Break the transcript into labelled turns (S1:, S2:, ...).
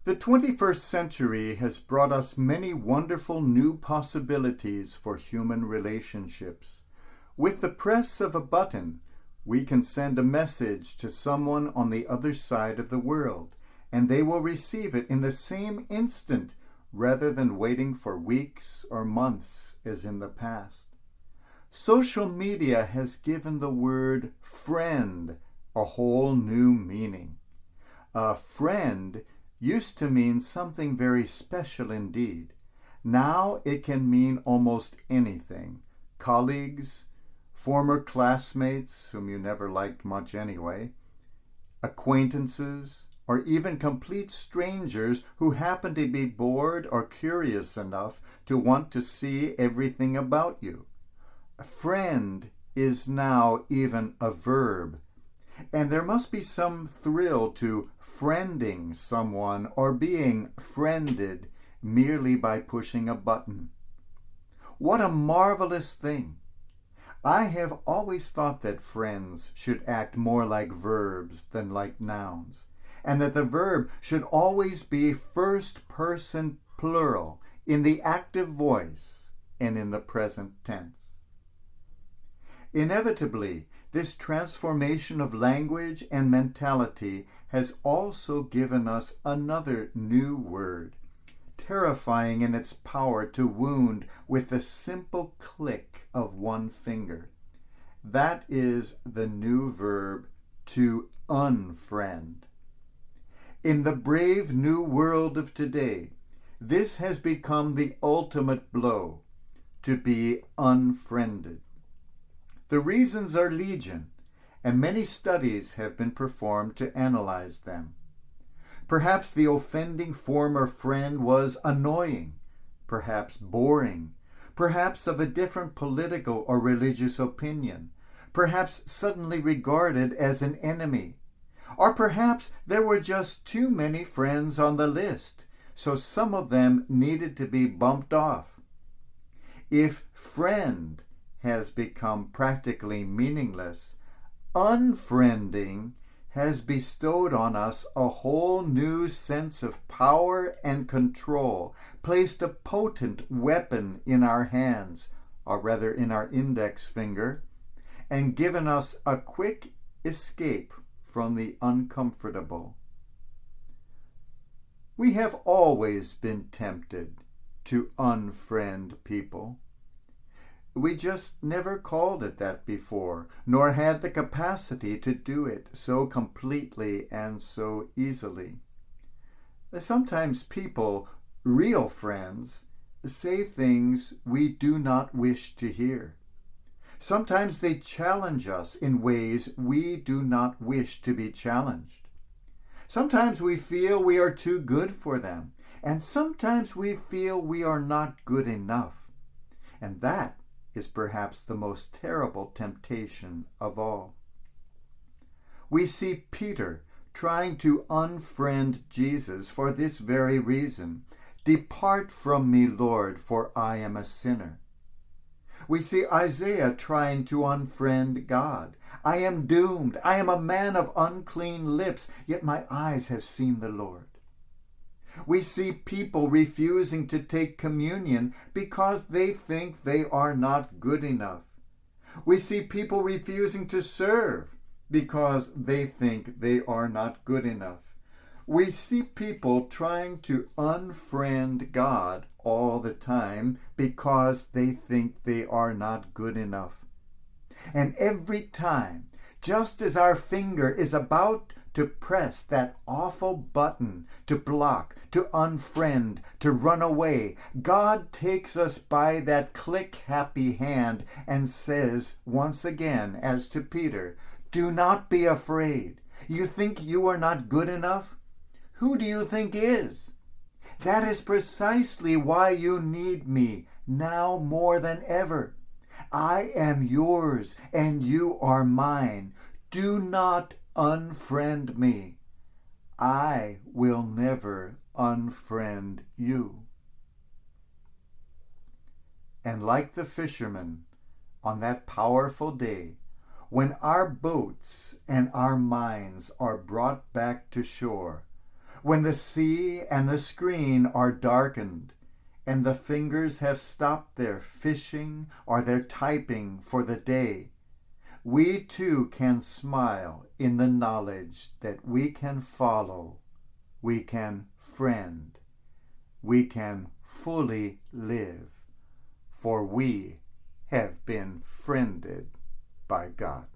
S1: The 21st century has brought us many wonderful new possibilities for human relationships. With the press of a button, we can send a message to someone on the other side of the world, and they will receive it in the same instant rather than waiting for weeks or months as in the past. Social media has given the word friend a whole new meaning. A friend used to mean something very special indeed. Now it can mean almost anything. Colleagues, former classmates whom you never liked much anyway, acquaintances, or even complete strangers who happen to be bored or curious enough to want to see everything about you. A friend is now even a verb. And there must be some thrill to friending someone or being friended merely by pushing a button. What a marvelous thing! I have always thought that friends should act more like verbs than like nouns, and that the verb should always be first person plural in the active voice and in the present tense. Inevitably, this transformation of language and mentality has also given us another new word, terrifying in its power to wound with the simple click of one finger. That is the new verb to unfriend. In the brave new world of today, this has become the ultimate blow, to be unfriended. The reasons are legion, and many studies have been performed to analyze them. Perhaps the offending former friend was annoying, perhaps boring, perhaps of a different political or religious opinion, perhaps suddenly regarded as an enemy, or perhaps there were just too many friends on the list, so some of them needed to be bumped off. If friend has become practically meaningless, unfriending has bestowed on us a whole new sense of power and control, placed a potent weapon in our hands, or rather in our index finger, and given us a quick escape from the uncomfortable. We have always been tempted to unfriend people. We just never called it that before, nor had the capacity to do it so completely and so easily. Sometimes people, real friends, say things we do not wish to hear. Sometimes they challenge us in ways we do not wish to be challenged. Sometimes we feel we are too good for them, and sometimes we feel we are not good enough. And that is perhaps the most terrible temptation of all. We see Peter trying to unfriend Jesus for this very reason. Depart from me, Lord, for I am a sinner. We see Isaiah trying to unfriend God. I am doomed. I am a man of unclean lips, yet my eyes have seen the Lord. We see people refusing to take communion because they think they are not good enough. We see people refusing to serve because they think they are not good enough. We see people trying to unfriend God all the time because they think they are not good enough. And every time, just as our finger is about to press that awful button to block, to unfriend, to run away, God takes us by that click-happy hand and says once again, as to Peter, do not be afraid. You think you are not good enough? Who do you think is? That is precisely why you need me now more than ever. I am yours and you are mine. Do not unfriend me. I will never unfriend you. And like the fishermen on that powerful day, when our boats and our minds are brought back to shore, When the sea and the screen are darkened, and the fingers have stopped their fishing or their typing for the day, we too can smile in the knowledge that we can follow, we can friend, we can fully live, for we have been friended by God.